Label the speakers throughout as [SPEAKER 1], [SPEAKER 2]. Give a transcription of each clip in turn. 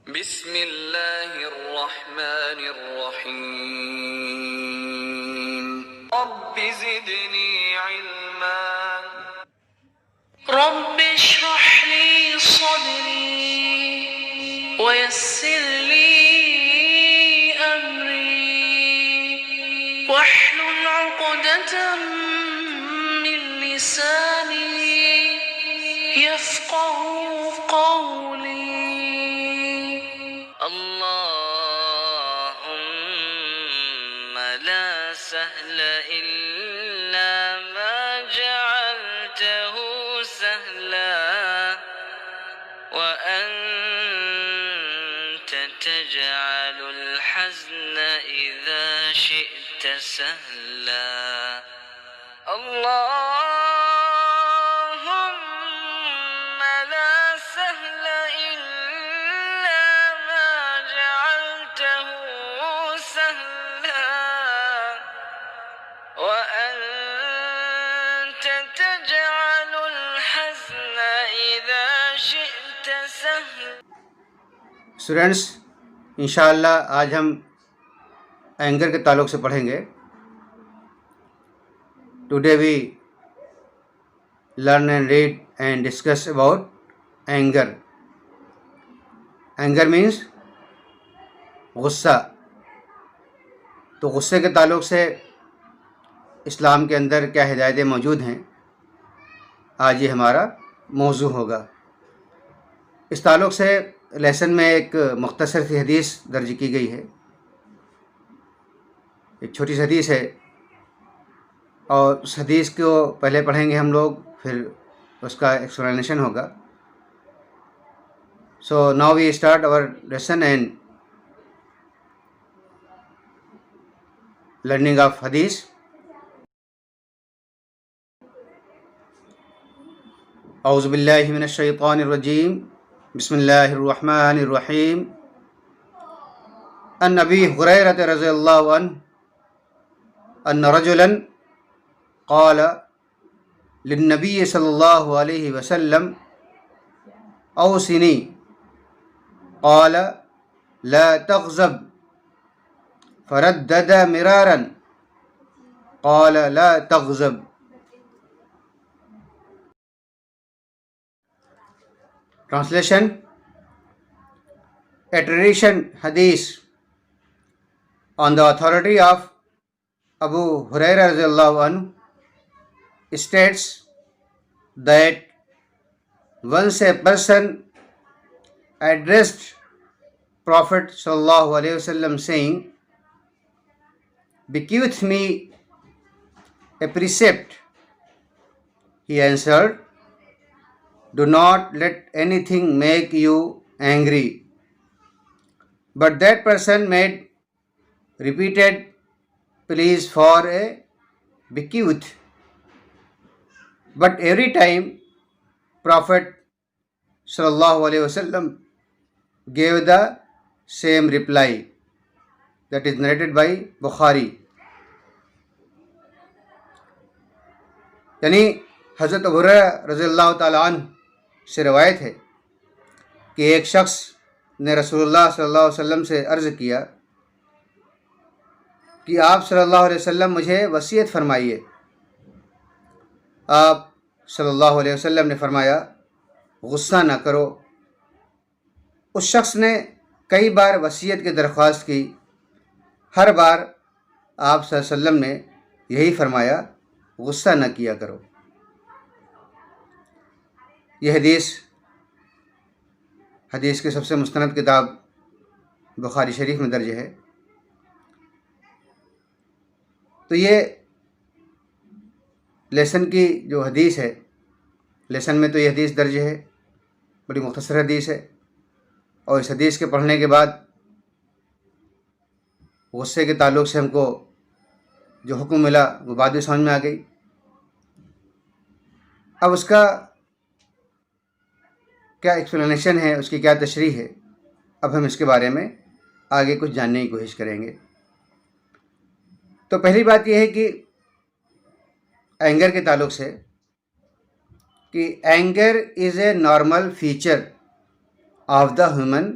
[SPEAKER 1] بسم اللہ الرحمن الرحیم رب زدنی علما رب اشرح لي صدري ويسر لي أمري واحلل عقدة من لساني يفقه قولي اللهم لا سهل إلا ما جعلته سهلا وأنت تجعل الحزن إذا شئت سهلا اللهم لا سهل إلا ما جعلته سهلا وأنت تجعل الحزن إذا شئت سهلا.
[SPEAKER 2] اسٹوڈینٹس، انشاءاللہ آج ہم اینگر کے تعلق سے پڑھیں گے. Today we learn and read and discuss about anger. Anger means غصہ. تو غصے کے تعلق سے اسلام کے اندر کیا ہدایتیں موجود ہیں، آج یہ ہمارا موضوع ہوگا. اس تعلق سے لیسن میں ایک مختصر سی حدیث درج کی گئی ہے. ایک چھوٹی سی حدیث ہے اور اس حدیث کو پہلے پڑھیں گے ہم لوگ، پھر اس کا ایکسپلینیشن ہوگا. سو ناؤ وی اسٹارٹ اور لیسن اینڈ لرننگ آف حدیث. اعوذ باللہ من الشیطان الرجیم، بسم اللہ الرحمن الرحیم. عن ابی ہریرہ رضی اللہ عنہ ان رجلا قال للنبی صلی اللہ علیہ وسلم اوصنی قال لا تغضب فردد مرارا قال لا تغضب. Translation: A tradition hadith on the authority of Abu Hurairah radhiyallahu anhu states that once a person addressed Prophet sallallahu alaihi wasallam saying, "Bequeath me a precept." He answered, "Do not let anything make you angry." But that person made repeated pleas for a bequeath. But every time Prophet sallallahu alaihi wasallam gave the same reply. That is narrated by Bukhari. یعنی حضرت ابو ہریرہ رضی اللہ تعالیٰ عنہ سے روایت ہے کہ ایک شخص نے رسول اللہ صلی اللہ علیہ وسلم سے عرض کیا کہ آپ صلی اللہ علیہ وسلم مجھے وصیت فرمائیے. آپ صلی اللہ علیہ وسلم نے فرمایا غصہ نہ کرو. اس شخص نے کئی بار وصیت کی درخواست کی. ہر بار آپ صلی اللہ علیہ وسلم نے یہی فرمایا غصہ نہ کیا کرو. یہ حدیث کی سب سے مستند کتاب بخاری شریف میں درج ہے. تو یہ لیسن کی جو حدیث ہے، لیسن میں تو یہ حدیث درج ہے، بڑی مختصر حدیث ہے. اور اس حدیث کے پڑھنے کے بعد غصے کے تعلق سے ہم کو جو حکم ملا وہ بات بھی سمجھ میں آ گئی. اب اس کا کیا ایکسپلینیشن ہے، اس کی کیا تشریح ہے، اب ہم اس کے بارے میں آگے کچھ جاننے کی کوشش کریں گے. تو پہلی بات یہ ہے کہ اینگر کے تعلق سے کہ anger is a normal feature of the human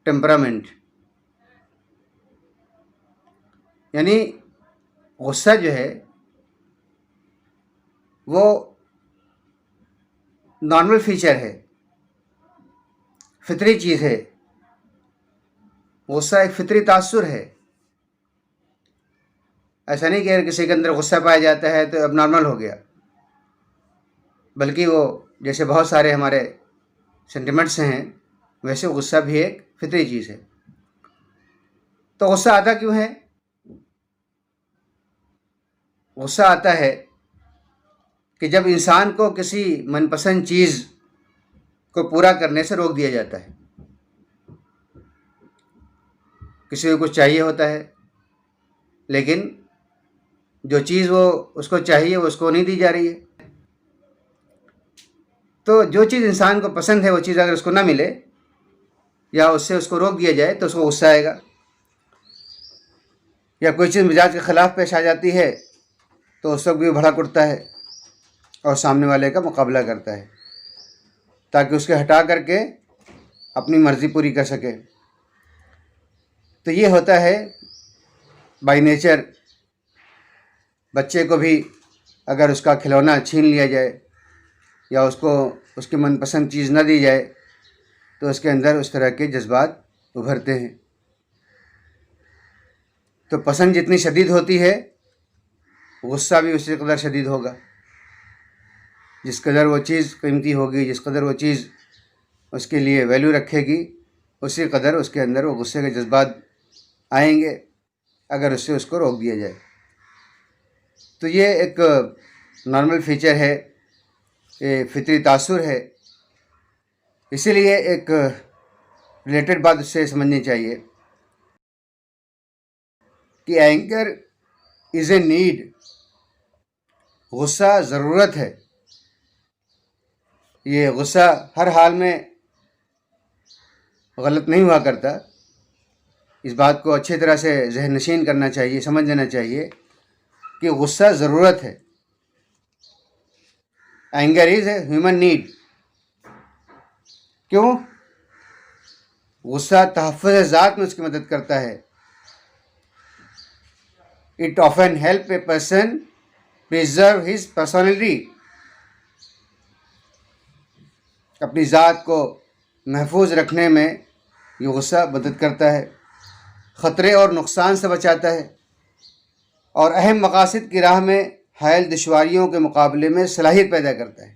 [SPEAKER 2] temperament, یعنی غصہ جو ہے وہ نارمل فیچر ہے، فطری چیز ہے. غصہ ایک فطری تاثر ہے. ایسا نہیں کہ اگر کسی کے اندر غصہ پایا جاتا ہے تو اب نارمل ہو گیا، بلکہ وہ جیسے بہت سارے ہمارے سینٹیمنٹس ہیں ویسے غصہ بھی ایک فطری چیز ہے. تو غصہ آتا کیوں ہے؟ غصہ آتا ہے کہ جب انسان کو کسی من پسند چیز کو پورا کرنے سے روک دیا جاتا ہے. کسی کو کچھ چاہیے ہوتا ہے لیکن جو چیز وہ اس کو چاہیے وہ اس کو نہیں دی جا رہی ہے. تو جو چیز انسان کو پسند ہے وہ چیز اگر اس کو نہ ملے یا اس سے اس کو روک دیا جائے تو اس کو غصہ آئے گا. یا کوئی چیز مزاج کے خلاف پیش آ جاتی ہے تو اس وقت بھی بھڑک اٹھتا ہے اور سامنے والے کا مقابلہ کرتا ہے تاکہ اس کے ہٹا کر کے اپنی مرضی پوری کر سکے. تو یہ ہوتا ہے بائی نیچر. بچے کو بھی اگر اس کا کھلونا چھین لیا جائے یا اس کو اس کی من پسند چیز نہ دی جائے تو اس کے اندر اس طرح کے جذبات ابھرتے ہیں. تو پسند جتنی شدید ہوتی ہے غصہ بھی اسی قدر شدید ہوگا. جس قدر وہ چیز قیمتی ہوگی، جس قدر وہ چیز اس کے لیے ویلیو رکھے گی، اسی قدر اس کے اندر وہ غصے کے جذبات آئیں گے اگر اس سے اس کو روک دیا جائے. تو یہ ایک نارمل فیچر ہے، یہ فطری تاثر ہے. اسی لیے ایک ریلیٹڈ بات اس سے سمجھنی چاہیے کہ اینگر از اے نیڈ. غصہ ضرورت ہے. یہ غصہ ہر حال میں غلط نہیں ہوا کرتا. اس بات کو اچھی طرح سے ذہن نشین کرنا چاہیے، سمجھ لینا چاہیے کہ غصہ ضرورت ہے. Anger is a human need. کیوں؟ غصہ تحفظ ذات میں اس کی مدد کرتا ہے. It often help a person preserve his personality. اپنی ذات کو محفوظ رکھنے میں یہ غصہ مدد کرتا ہے. خطرے اور نقصان سے بچاتا ہے اور اہم مقاصد کی راہ میں حائل دشواریوں کے مقابلے میں صلاحیت پیدا کرتا ہے.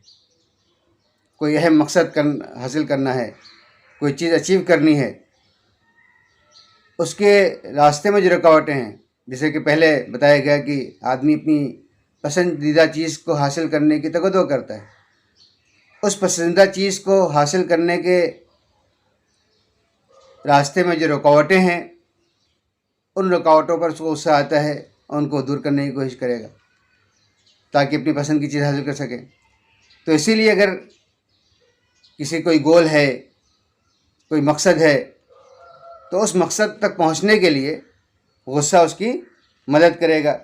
[SPEAKER 2] کوئی اہم مقصد حاصل کرنا ہے، کوئی چیز اچیو کرنی ہے، اس کے راستے میں جو رکاوٹیں ہیں، جیسے کہ پہلے بتایا گیا کہ آدمی اپنی پسندیدہ چیز کو حاصل کرنے کی تگدو کرتا ہے. اس پسندیدہ چیز کو حاصل کرنے کے راستے میں جو رکاوٹیں ہیں، ان رکاوٹوں پر اس کو غصہ آتا ہے اور ان کو دور کرنے کی کوشش کرے گا تاکہ اپنی پسند کی چیز حاصل کر سکے. تو اسی لیے اگر کسی کوئی گول ہے، کوئی مقصد ہے، تو اس مقصد تک پہنچنے کے لیے غصہ اس کی مدد کرے گا.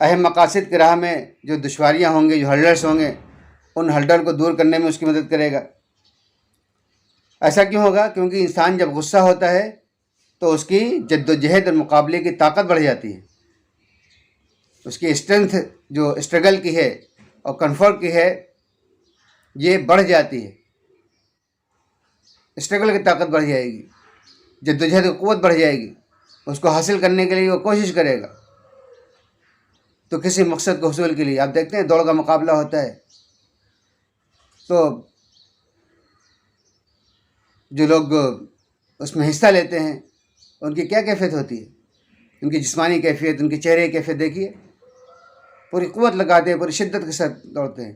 [SPEAKER 2] اہم مقاصد کی راہ میں جو دشواریاں ہوں گے، جو ہرڈلس ہوں گے، ان ہرڈل کو دور کرنے میں اس کی مدد کرے گا. ایسا کیوں ہوگا؟ کیونکہ انسان جب غصہ ہوتا ہے تو اس کی جد و جہد اور مقابلے کی طاقت بڑھ جاتی ہے. اس کی اسٹرینتھ جو اسٹرگل کی ہے اور کنفرٹ کی ہے یہ بڑھ جاتی ہے. اسٹرگل کی طاقت بڑھ جائے گی، جد و جہد کی قوت بڑھ جائے گی. اس کو حاصل کرنے کے لیے وہ کوشش کرے گا. تو کسی مقصد کو حصول کے لیے آپ دیکھتے ہیں دوڑ کا مقابلہ ہوتا ہے تو جو لوگ اس میں حصہ لیتے ہیں ان کی کیا کیفیت ہوتی ہے، ان کی جسمانی کیفیت، ان کے چہرے کی کیفیت دیکھیے. پوری قوت لگاتے ہیں، پوری شدت کے ساتھ دوڑتے ہیں.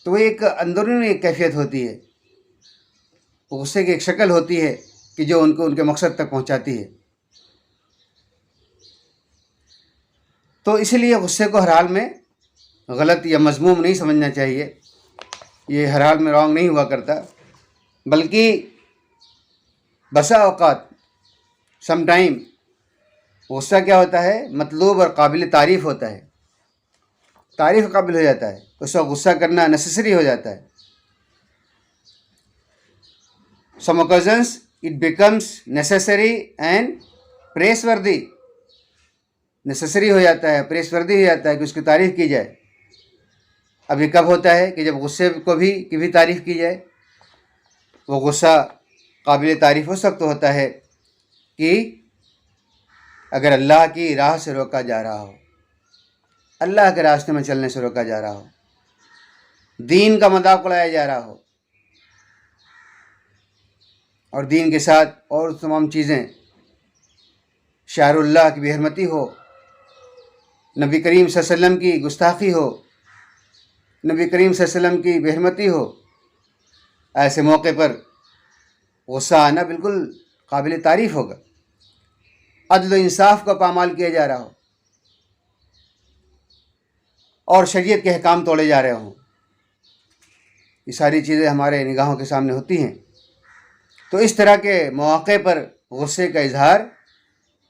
[SPEAKER 2] تو وہ ایک اندرونی ایک کیفیت ہوتی ہے، غصے کی ایک شکل ہوتی ہے کہ جو ان کو ان کے مقصد تک پہنچاتی ہے. تو اسی لیے غصے کو ہر حال میں غلط یا مذموم نہیں سمجھنا چاہیے. یہ ہر حال میں رانگ نہیں ہوا کرتا، بلکہ بسا اوقات سم ٹائم غصہ کیا ہوتا ہے؟ مطلوب اور قابل تعریف ہوتا ہے، تعریف قابل ہو جاتا ہے. اس وقت غصہ کرنا نیسیسری ہو جاتا ہے. Some occasions it becomes necessary and praiseworthy. Necessary ہو جاتا ہے، پریس وردی ہو جاتا ہے کہ اس کی تعریف کی جائے. اب یہ کب ہوتا ہے کہ جب غصے کو بھی کی بھی تعریف کی جائے. وہ غصہ قابل تعریف اس وقت ہوتا ہے کہ اگر اللہ کی راہ سے روکا جا رہا ہو، اللہ کے راستے میں چلنے سے روکا جا رہا ہو، دین کا مذاق اڑایا جا رہا ہو، اور دین کے ساتھ اور تمام چیزیں، شعائر اللہ کی بے حرمتی ہو، نبی کریم صلی اللہ علیہ وسلم کی گستاخی ہو، نبی کریم صلی اللہ علیہ وسلم کی بے حرمتی ہو. ایسے موقع پر غصہ آنا بالکل قابل تعریف ہوگا. عدل و انصاف کا پامال کیا جا رہا ہو اور شریعت کے احکام توڑے جا رہے ہوں. یہ ساری چیزیں ہمارے نگاہوں کے سامنے ہوتی ہیں. تو اس طرح کے مواقع پر غصے کا اظہار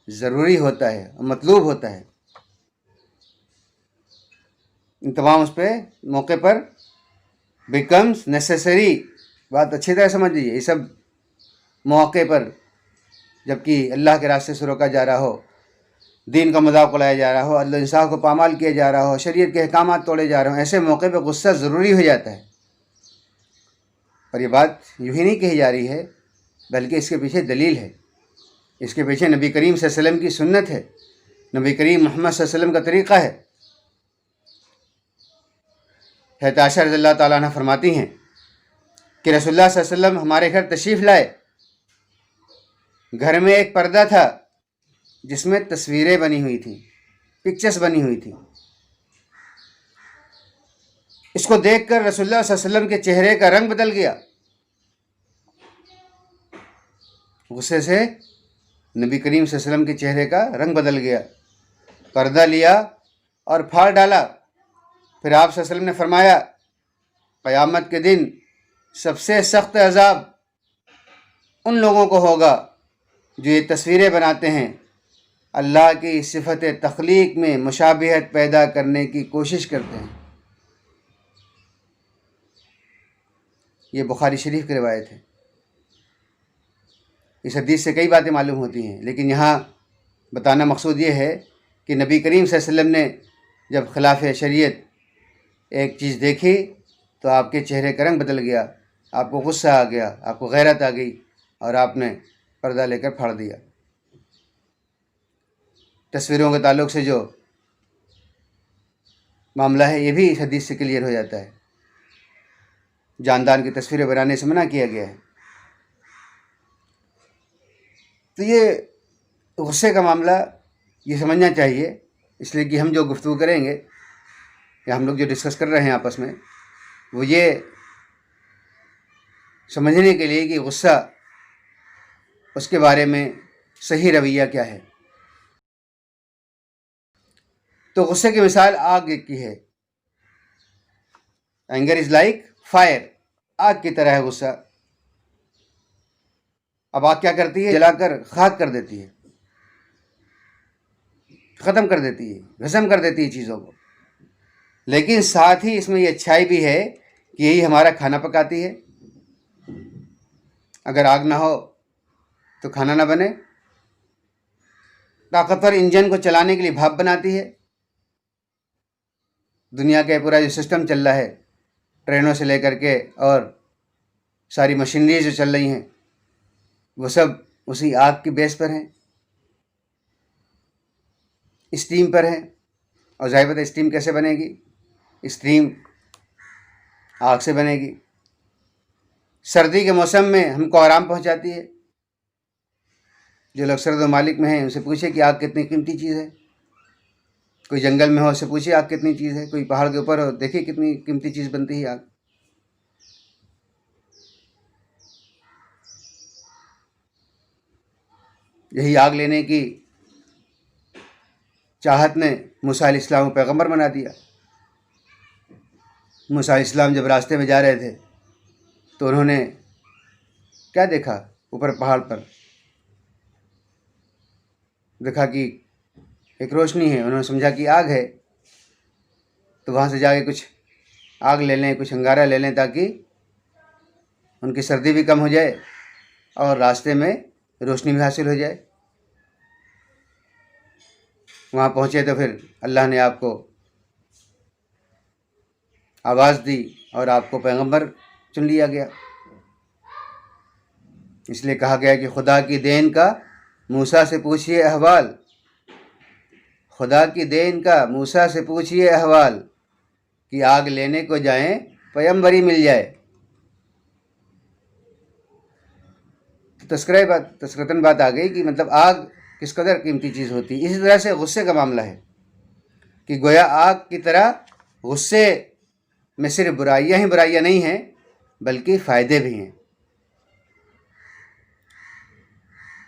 [SPEAKER 2] ضروری ہوتا ہے اور مطلوب ہوتا ہے. ان تمام اس پہ موقع پر بیکمز نیسیسری. بات اچھی طرح سمجھ لیجیے. یہ سب مواقع پر جب کہ اللہ کے راستے سے روکا جا رہا ہو، دین کا مذاق اڑایا جا رہا ہو، عدل و انصاف کو پامال کیا جا رہا ہو، شریعت کے احکامات توڑے جا رہے ہوں، ایسے موقع پہ غصہ ضروری ہو جاتا ہے. اور یہ بات یوں ہی نہیں کہی جا رہی ہے، بلکہ اس کے پیچھے دلیل ہے. اس کے پیچھے نبی کریم صلی اللہ علیہ وسلم کی سنت ہے، نبی کریم محمد صلی اللہ علیہ وسلم کا طریقہ ہے. حضرت عائشہ رضی اللہ تعالیٰ عنہ فرماتی ہیں کہ رسول اللہ صلی اللہ علیہ وسلم ہمارے گھر تشریف لائے. گھر میں ایک پردہ تھا جس میں تصویریں بنی ہوئی تھیں، پکچرز بنی ہوئی تھیں. اس کو دیکھ کر رسول اللہ صلی اللہ علیہ وسلم کے چہرے کا رنگ بدل گیا. غصے سے نبی کریم صلی اللہ علیہ وسلم کے چہرے کا رنگ بدل گیا. پردہ لیا اور پھاڑ ڈالا. پھر آپ صلی اللہ علیہ وسلم نے فرمایا، قیامت کے دن سب سے سخت عذاب ان لوگوں کو ہوگا جو یہ تصویریں بناتے ہیں، اللہ کی صفت تخلیق میں مشابہت پیدا کرنے کی کوشش کرتے ہیں. یہ بخاری شریف کی روایت ہے. اس حدیث سے کئی باتیں معلوم ہوتی ہیں، لیکن یہاں بتانا مقصود یہ ہے کہ نبی کریم صلی اللہ علیہ وسلم نے جب خلاف شریعت ایک چیز دیکھی تو آپ کے چہرے کا رنگ بدل گیا، آپ کو غصہ آ گیا، آپ کو غیرت آ گئی، اور آپ نے پردہ لے کر پھاڑ دیا. تصویروں کے تعلق سے جو معاملہ ہے یہ بھی اس حدیث سے کلیئر ہو جاتا ہے. جاندار کی تصویریں بنانے سے منع کیا گیا ہے. تو یہ غصے کا معاملہ یہ سمجھنا چاہیے، اس لیے کہ ہم جو گفتگو کریں گے یا ہم لوگ جو ڈسکس کر رہے ہیں آپس میں، وہ یہ سمجھنے کے لیے کہ غصہ، اس کے بارے میں صحیح رویہ کیا ہے. تو غصے کی مثال آگ کی ہے. Anger is like fire. آگ کی طرح ہے غصہ. اب آگ کیا کرتی ہے؟ جلا کر خاک کر دیتی ہے، ختم کر دیتی ہے، بھسم کر دیتی ہے چیزوں کو. لیکن ساتھ ہی اس میں یہ اچھائی بھی ہے کہ یہی ہمارا کھانا پکاتی ہے. اگر آگ نہ ہو تو کھانا نہ بنے. طاقتور انجن کو چلانے کے لیے بھاپ بناتی ہے. دنیا کا پورا جو سسٹم چل رہا ہے، ٹرینوں سے لے کر کے اور ساری مشینری جو چل رہی ہیں، وہ سب اسی آگ کی بیس پر ہیں، اسٹیم پر ہیں. اور ظاہر بات ہے اسٹیم کیسے بنے گی؟ اسٹیم آگ سے بنے گی. سردی کے موسم میں ہم کو آرام پہنچاتی ہے. جو لوگ سرد ممالک میں ہیں ان سے پوچھے کہ آگ کتنی قیمتی چیز ہے. کوئی جنگل میں ہو اس سے پوچھے آگ کتنی چیز ہے. کوئی پہاڑ کے اوپر ہو، دیکھیے کتنی قیمتی چیز بنتی ہے آگ. یہی آگ لینے کی چاہت نے موسیٰ علیہ السلام کو پیغمبر بنا دیا. موسیٰ علیہ السلام جب راستے میں جا رہے تھے تو انہوں نے کیا دیکھا؟ اوپر پہاڑ پر دیکھا کہ ایک روشنی ہے. انہوں نے سمجھا کہ آگ ہے، تو وہاں سے جا کے کچھ آگ لے لیں، کچھ انگارہ لے لیں تاکہ ان کی سردی بھی کم ہو جائے اور راستے میں روشنی بھی حاصل ہو جائے۔ وہاں پہنچے تو پھر اللہ نے آپ کو آواز دی اور آپ کو پیغمبر چن لیا گیا۔ اس لیے کہا گیا کہ خدا کی دین کا موسیٰ سے پوچھئے احوال، خدا کی دین کا موسیٰ سے پوچھئے احوال، کہ آگ لینے کو جائیں پیغمبری مل جائے۔ تذکرتاً بات آ گئی کہ مطلب آگ کس قدر قیمتی چیز ہوتی ہے۔ اسی طرح سے غصے کا معاملہ ہے کہ گویا آگ کی طرح غصے میں صرف برائیاں ہی برائیاں نہیں ہیں بلکہ فائدے بھی ہیں۔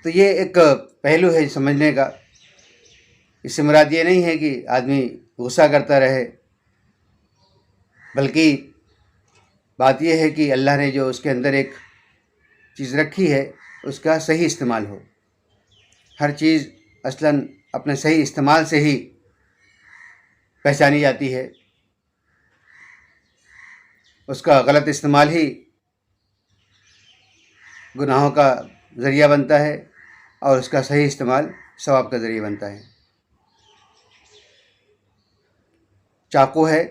[SPEAKER 2] تو یہ ایک پہلو ہے سمجھنے کا۔ اس سے مراد یہ نہیں ہے کہ آدمی غصہ کرتا رہے، بلکہ بات یہ ہے کہ اللہ نے جو اس کے اندر ایک چیز رکھی ہے اس کا صحیح استعمال ہو۔ ہر چیز اصلاً اپنے صحیح استعمال سے ہی پہچانی جاتی ہے، اس کا غلط استعمال ہی گناہوں کا ذریعہ بنتا ہے اور اس کا صحیح استعمال ثواب کا ذریعہ بنتا ہے۔ چاقو ہے،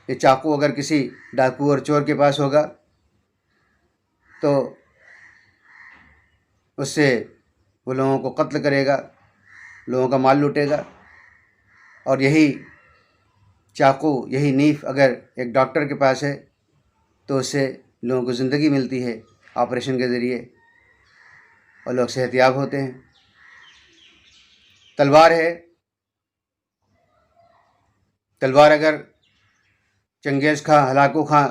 [SPEAKER 2] یہ چاقو اگر کسی ڈاکو اور چور کے پاس ہوگا تو اس سے وہ لوگوں کو قتل کرے گا، لوگوں کا مال لوٹے گا۔ اور یہی چاقو، یہی نیف اگر ایک ڈاکٹر کے پاس ہے تو اس سے لوگوں کو زندگی ملتی ہے آپریشن کے ذریعے، اور لوگ صحت یاب ہوتے ہیں۔ تلوار ہے، تلوار اگر چنگیز خاں، ہلاکو خاں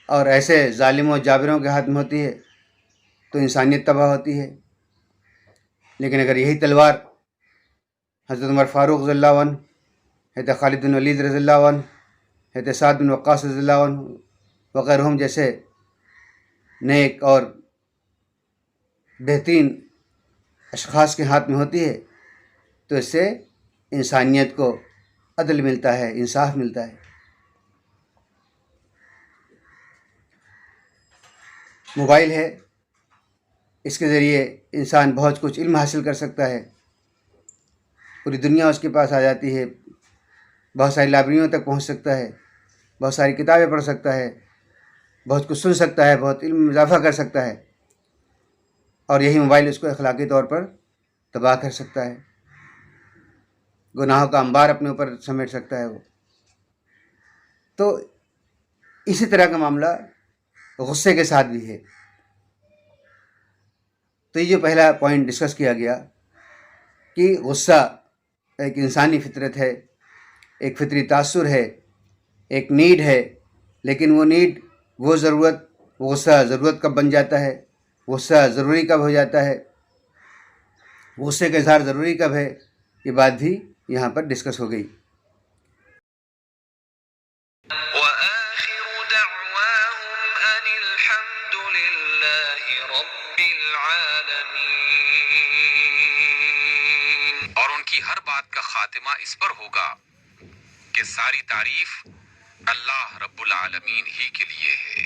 [SPEAKER 2] اور ایسے ظالموں جابروں کے ہاتھ میں ہوتی ہے تو انسانیت تباہ ہوتی ہے۔ لیکن اگر یہی تلوار حضرت عمر فاروق رضی اللہ عنہ، حضرت خالد بن ولید رضی اللہ عنہ، حضرت سعد بن وقاص رضی اللہ عنہ وغیرہ جیسے نیک اور بہترین اشخاص کے ہاتھ میں ہوتی ہے تو اس سے انسانیت کو عدل ملتا ہے، انصاف ملتا ہے۔ موبائل ہے، اس کے ذریعے انسان بہت کچھ علم حاصل کر سکتا ہے، پوری دنیا اس کے پاس آ جاتی ہے، بہت ساری لائبریریوں تک پہنچ سکتا ہے، بہت ساری کتابیں پڑھ سکتا ہے، بہت کچھ سن سکتا ہے، بہت علم میں اضافہ کر سکتا ہے۔ اور یہی موبائل اس کو اخلاقی طور پر تباہ کر سکتا ہے، گناہوں کا انبار اپنے اوپر سمیٹ سکتا ہے وہ۔ تو اسی طرح کا معاملہ غصے کے ساتھ بھی ہے۔ تو یہ جو پہلا پوائنٹ ڈسکس کیا گیا کہ غصہ ایک انسانی فطرت ہے، ایک فطری تاثر ہے، ایک نیڈ ہے، لیکن وہ نیڈ، وہ ضرورت، غصہ ضرورت کب بن جاتا ہے، غصہ ضروری کب ہو جاتا ہے، غصے کا اظہار ضروری کب ہے، یہ بات بھی یہاں پر ڈسکس ہو گئی۔
[SPEAKER 1] وآخر دعواهم أن الحمد لله رب العالمين۔
[SPEAKER 3] اور ان کی ہر بات کا خاتمہ اس پر ہوگا کہ ساری تعریف اللہ رب العالمین ہی کے لیے ہے۔